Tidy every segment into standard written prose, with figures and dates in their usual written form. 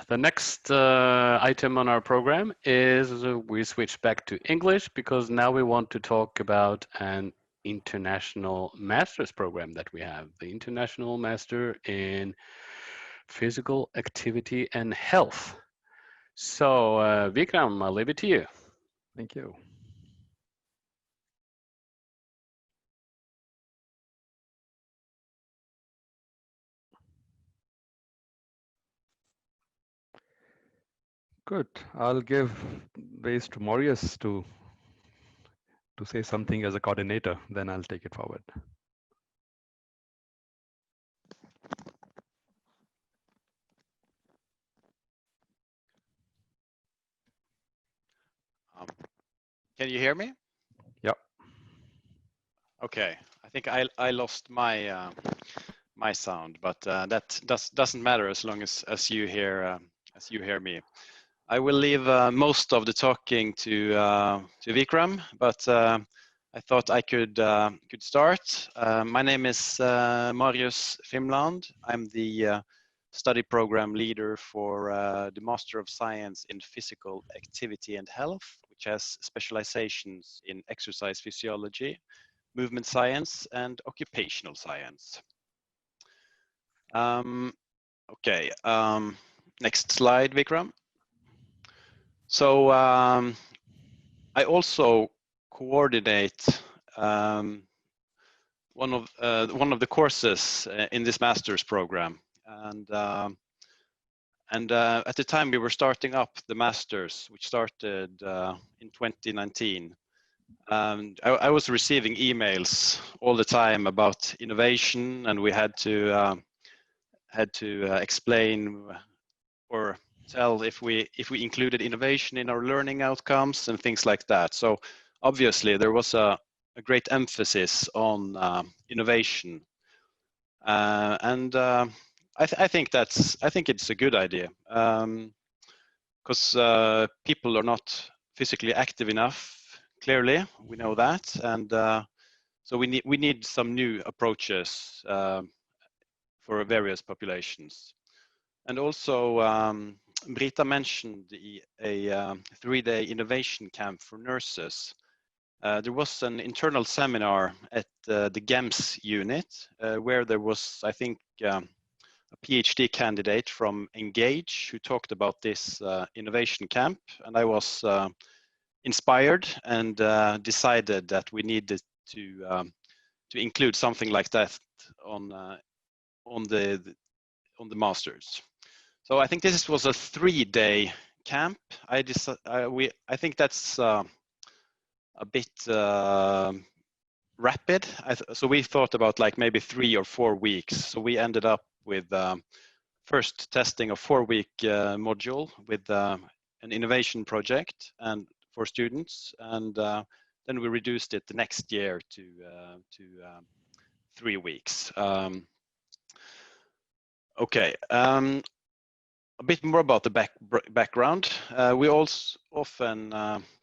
The next item on our program is we switch back to English because now we want to talk about an international master's program that we have, the International Master in Physical Activity and Health. So Vikram, I'll leave it to you. Thank you. Good. I'll give ways to Marius to say something as a coordinator, then I'll take it forward. Can you hear me? Yeah. Okay. I think I lost my my sound, but that doesn't matter as long as you hear me. I will leave most of the talking to Vikram, but I thought I could start. My name is Marius Fimland. I'm the study program leader for the Master of Science in Physical Activity and Health, which has specializations in exercise physiology, movement science, and occupational science. Okay, next slide, Vikram. So I also coordinate one of the courses in this master's program, and at the time we were starting up the masters, which started in 2019. I was receiving emails all the time about innovation, and we had to explain or tell if we included innovation in our learning outcomes and things like that. So obviously there was a great emphasis on innovation, and I think it's a good idea because people are not physically active enough. Clearly, we know that, and so we need some new approaches for various populations. And also, Brita mentioned a 3-day innovation camp for nurses. There was an internal seminar at the GEMS unit where there was, I think, a PhD candidate from Engage who talked about this innovation camp, and I was inspired and decided that we needed to include something like that on the masters. So I think this was a 3-day camp. I think that's a bit rapid. So we thought about like maybe 3 or 4 weeks. So we ended up with first testing a 4-week module with an innovation project and for students, and then we reduced it the next year to 3 weeks. Okay. A bit more about the background. We also often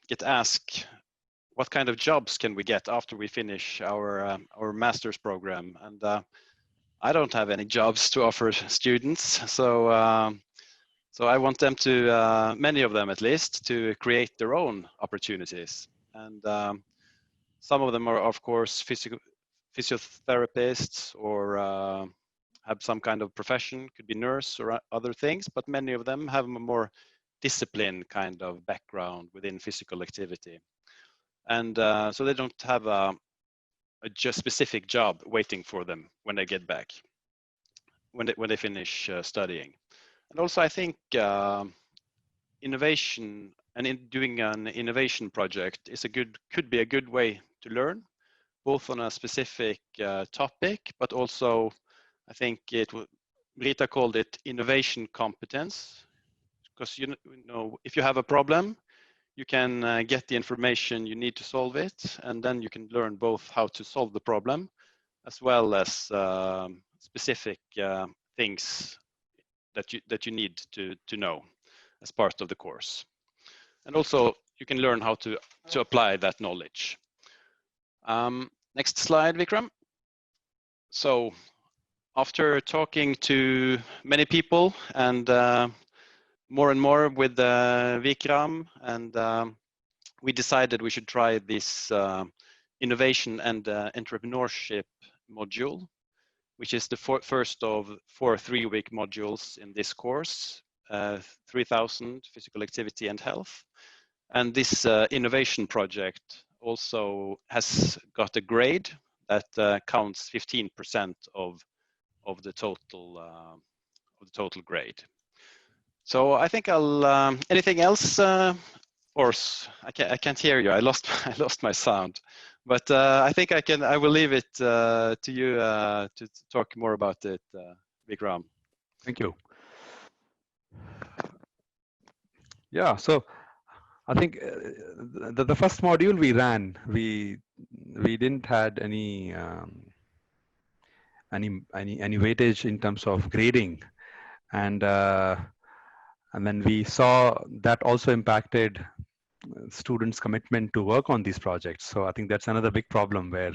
get asked what kind of jobs can we get after we finish our master's program, and I don't have any jobs to offer students, so I want them to, many of them at least, to create their own opportunities. And some of them are, of course, physiotherapists or have some kind of profession, could be nurse or other things, but many of them have a more disciplined kind of background within physical activity. And so they don't have a just specific job waiting for them when they get back, when they finish studying. And also I think innovation and in doing an innovation project is could be a good way to learn, both on a specific topic, but also I think Rita called it innovation competence, because you know if you have a problem, you can get the information you need to solve it, and then you can learn both how to solve the problem as well as specific things that you need to know as part of the course. And also you can learn how to apply that knowledge. Next slide, Vikram. So after talking to many people and more and more with Vikram, and we decided we should try this innovation and entrepreneurship module, which is the first of 4 3-week modules in this course, 3000 physical activity and health. And this innovation project also has got a grade that counts 15% of the total grade. So I think I'll. Anything else? Or I can't hear you. I lost my sound. But I think I will leave it to you to talk more about it, Vikram. Thank you. Yeah, so I think the first module we ran, we didn't had any weightage in terms of grading, and then we saw that also impacted students' commitment to work on these projects. So I think that's another big problem where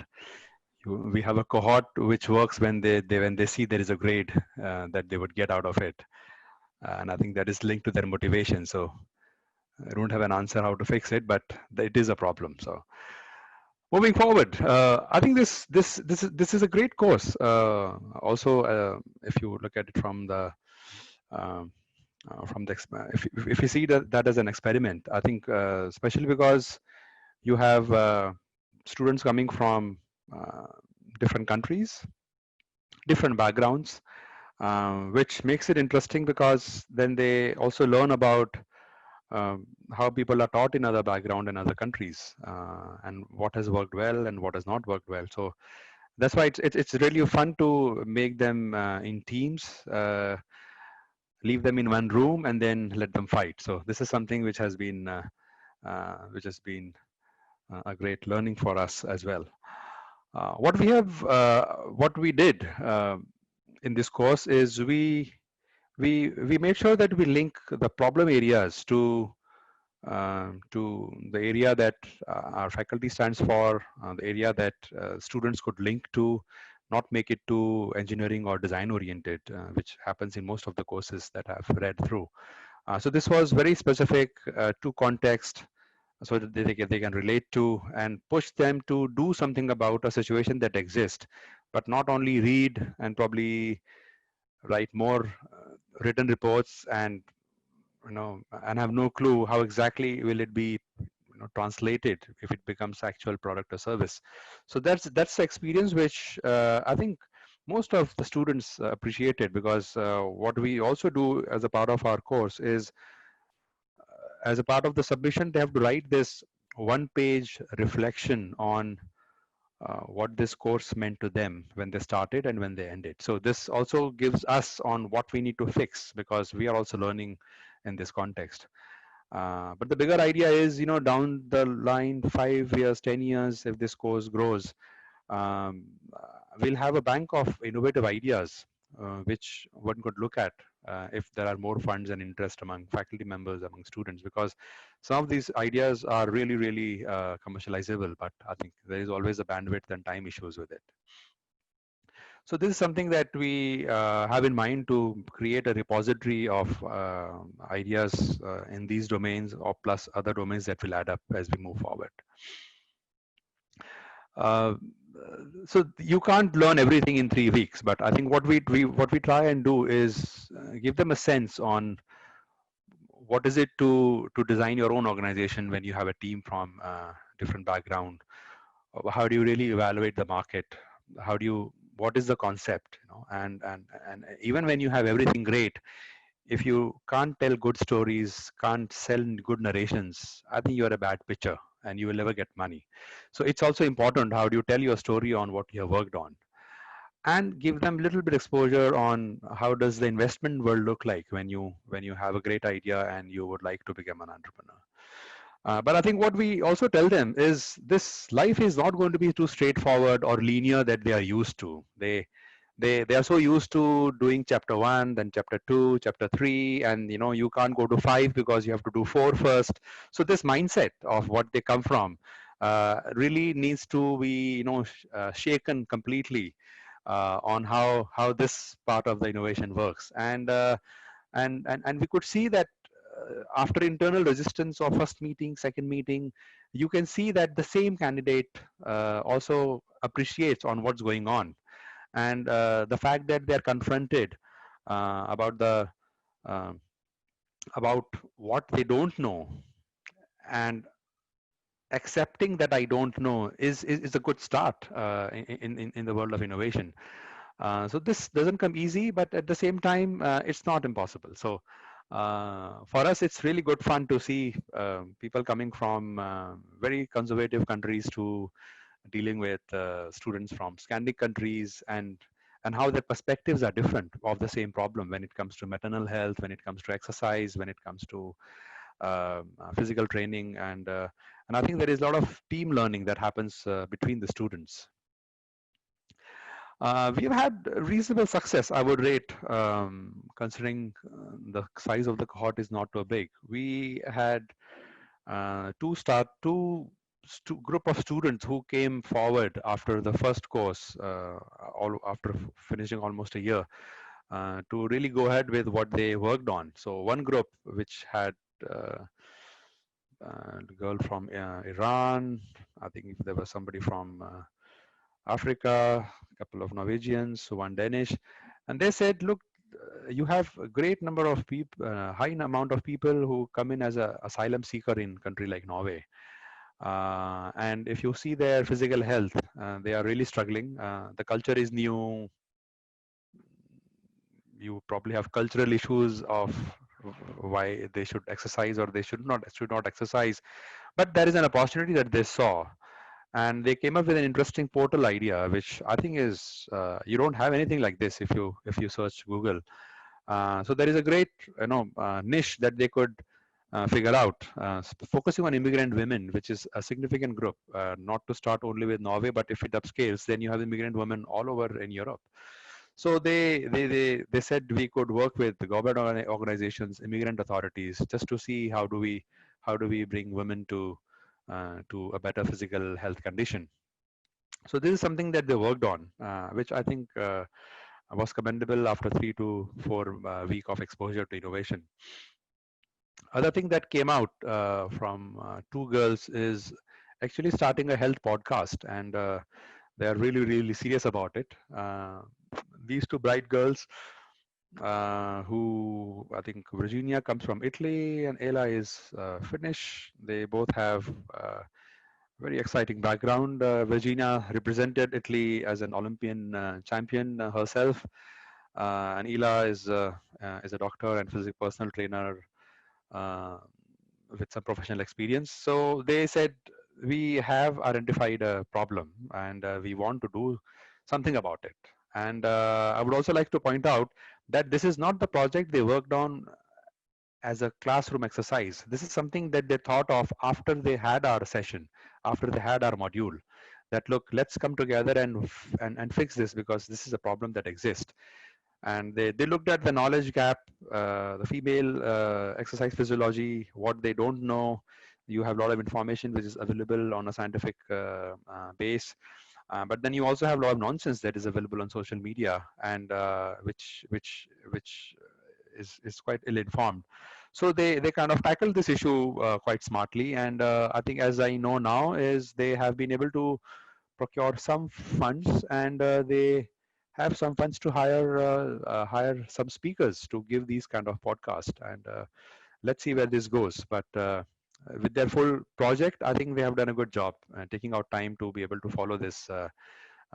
we have a cohort which works when they see there is a grade that they would get out of it, and I think that is linked to their motivation. So I don't have an answer how to fix it, but it is a problem. So moving forward, I think this is a great course. Also, if you look at it from the if you see that as an experiment, I think especially because you have students coming from different countries, different backgrounds, which makes it interesting because then they also learn about how people are taught in other background and other countries, and what has worked well and what has not worked well. So that's why it's really fun to make them in teams, leave them in one room, and then let them fight. So this is something which has been a great learning for us as well. What we did in this course is we made sure that we link the problem areas to the area that our faculty stands for, the area that students could link to, not make it too engineering or design oriented, which happens in most of the courses that I've read through. So this was very specific to context, so that they can relate to and push them to do something about a situation that exists, but not only read and probably write more written reports and and have no clue how exactly will it be translated if it becomes actual product or service. So that's the experience which I think most of the students appreciated, because what we also do as a part of our course is, as a part of the submission, they have to write this one-page reflection on what this course meant to them when they started and when they ended. So this also gives us on what we need to fix, because we are also learning in this context. But the bigger idea is, down the line, 5 years, 10 years, if this course grows, we'll have a bank of innovative ideas which one could look at if there are more funds and interest among faculty members, among students, because some of these ideas are really, really commercializable, but I think there is always a bandwidth and time issues with it. So this is something that we have in mind, to create a repository of ideas in these domains, or plus other domains that will add up as we move forward. So you can't learn everything in 3 weeks, but I think what we try and do is give them a sense on what is it to design your own organization when you have a team from different background. How do you really evaluate the market? What is the concept? And even when you have everything great, if you can't tell good stories, can't sell good narrations, I think you're a bad pitcher and you will never get money. So it's also important, how do you tell your story on what you have worked on, and give them a little bit exposure on how does the investment world look like when you have a great idea and you would like to become an entrepreneur. But I think what we also tell them is, this life is not going to be too straightforward or linear that they are used to. They are so used to doing chapter 1, then chapter 2, chapter 3, and you can't go to 5 because you have to do 4 first. So this mindset of what they come from really needs to be shaken completely on how this part of the innovation works. And we could see that after internal resistance of first meeting, second meeting, you can see that the same candidate also appreciates on what's going on. And the fact that they're confronted about the uh, about what they don't know, and accepting that I don't know is a good start in the world of innovation. So this doesn't come easy, but at the same time, it's not impossible. So for us, it's really good fun to see people coming from very conservative countries to dealing with students from Scandinavian countries, and how their perspectives are different of the same problem when it comes to maternal health, when it comes to exercise, when it comes to physical training, and I think there is a lot of team learning that happens between the students. We've had reasonable success, I would rate, considering the size of the cohort is not too big. We had two group of students who came forward after the first course, after finishing almost a year, to really go ahead with what they worked on. So one group which had a girl from Iran, I think there was somebody from Africa, a couple of Norwegians, one Danish, and they said, look, you have a great number of people, high amount of people who come in as an asylum seeker in country like Norway. And if you see their physical health, they are really struggling. The culture is new. You probably have cultural issues of why they should exercise or they should not exercise. But there is an opportunity that they saw, and they came up with an interesting portal idea, which I think is you don't have anything like this if you search Google. So there is a great niche that they could figure out, focusing on immigrant women, which is a significant group. Not to start only with Norway, but if it upscales, then you have immigrant women all over in Europe. So they said we could work with the government organizations, immigrant authorities, just to see how do we bring women to a better physical health condition. So this is something that they worked on, which I think was commendable after 3 to 4 week of exposure to innovation. Other thing that came out from two girls is actually starting a health podcast, and they are really serious about it. These two bright girls, who I think Virginia comes from Italy and Ella is Finnish. They both have very exciting background. Virginia represented Italy as an Olympian champion herself, and Ella is a doctor and physical personal trainer with some professional experience. So they said, we have identified a problem and we want to do something about it. And I would also like to point out that this is not the project they worked on as a classroom exercise. This is something that they thought of after they had our session, after they had our module, that look, let's come together and fix this, because this is a problem that exists. And they looked at the knowledge gap, the female exercise physiology, what they don't know. You have a lot of information which is available on a scientific base, but then you also have a lot of nonsense that is available on social media, and which is quite ill-informed. So they kind of tackled this issue quite smartly, and I think, as I know now, is they have been able to procure some funds, and they have some funds to hire some speakers to give these kind of podcasts, and let's see where this goes. But with their full project, I think they have done a good job taking out time to be able to follow this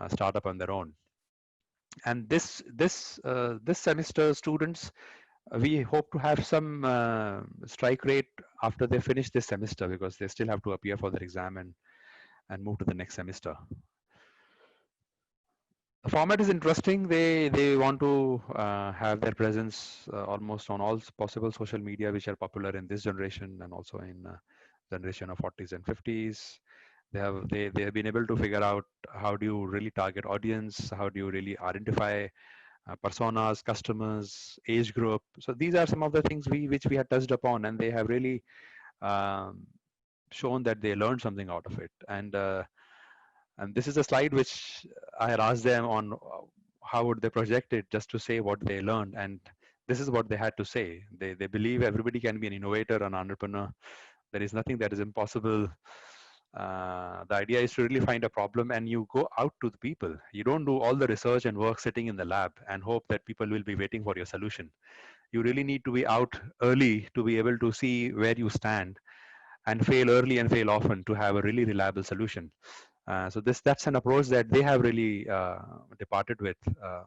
startup on their own. And this semester, students, we hope to have some strike rate after they finish this semester, because they still have to appear for their exam and move to the next semester. The format is interesting. They want to have their presence almost on all possible social media which are popular in this generation, and also in generation of 40s and 50s. They have been able to figure out how do you really target audience, how do you really identify personas, customers, age group. So these are some of the things which we had touched upon, and they have really shown that they learned something out of it. And this is a slide which I had asked them on how would they project it, just to say what they learned. And this is what they had to say. They believe everybody can be an innovator, an entrepreneur. There is nothing that is impossible. The idea is to really find a problem and you go out to the people. You don't do all the research and work sitting in the lab and hope that people will be waiting for your solution. You really need to be out early to be able to see where you stand and fail early and fail often to have a really reliable solution. So that's an approach that they have really departed with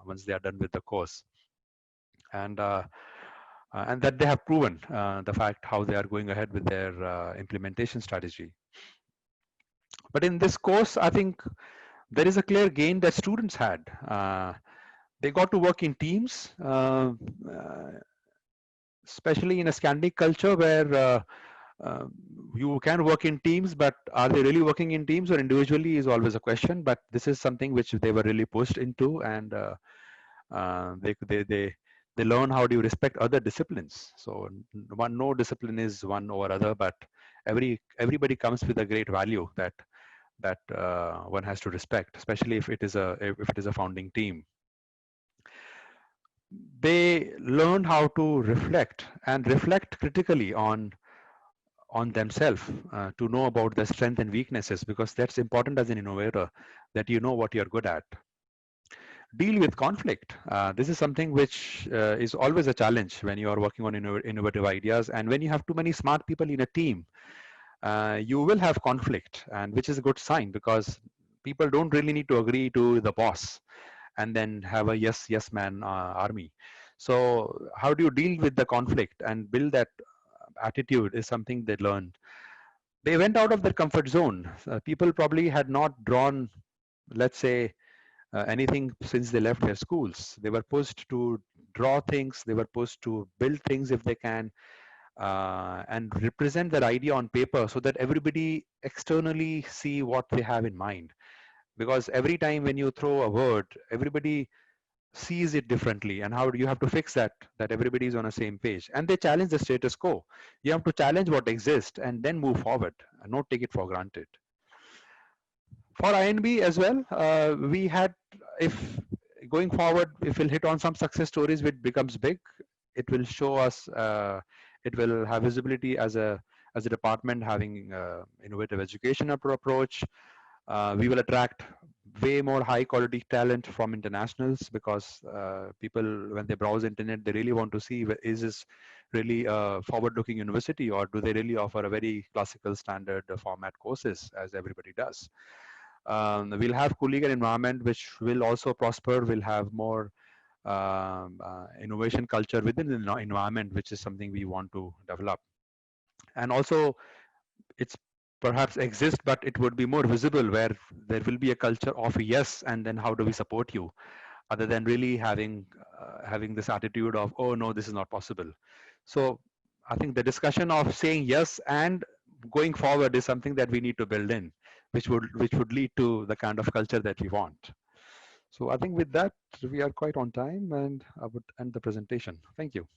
once they are done with the course. And that they have proven the fact how they are going ahead with their implementation strategy. But in this course, I think there is a clear gain that students had. They got to work in teams, especially in a Scandinavian culture where you can work in teams, but are they really working in teams or individually is always a question. But this is something which they were really pushed into, and they learn how do you respect other disciplines. So no discipline is one over other, but everybody comes with a great value that one has to respect, especially if it is a founding team. They learn how to reflect critically on themselves, to know about their strengths and weaknesses, because that's important as an innovator, that you know what you're good at. Deal with conflict. This is something which is always a challenge when you are working on innovative ideas, and when you have too many smart people in a team, you will have conflict, and which is a good sign, because people don't really need to agree to the boss and then have a yes man army. So how do you deal with the conflict and build that attitude is something they learned. They went out of their comfort zone. People probably had not drawn, let's say, anything since they left their schools. They were pushed to draw things, they were pushed to build things if they can, and represent their idea on paper so that everybody externally see what they have in mind. Because every time when you throw a word, everybody sees it differently, and how do you have to fix that everybody is on the same page. And they challenge the status quo. You have to challenge what exists and then move forward and not take it for granted. For INB as well, we had, if going forward, if we'll hit on some success stories which becomes big, it will show us, it will have visibility as a department having innovative education approach. We will attract way more high quality talent from internationals, because people, when they browse internet, they really want to see, is this really a forward looking university, or do they really offer a very classical standard format courses as everybody does. We'll have colleague and environment which will also prosper. We'll have more innovation culture within the environment, which is something we want to develop. And also, it's perhaps exist, but it would be more visible, where there will be a culture of yes, and then how do we support you, other than really having this attitude of, oh no, this is not possible. So I think the discussion of saying yes and going forward is something that we need to build in, which would lead to the kind of culture that we want. So I think with that, we are quite on time, and I would end the presentation. Thank you.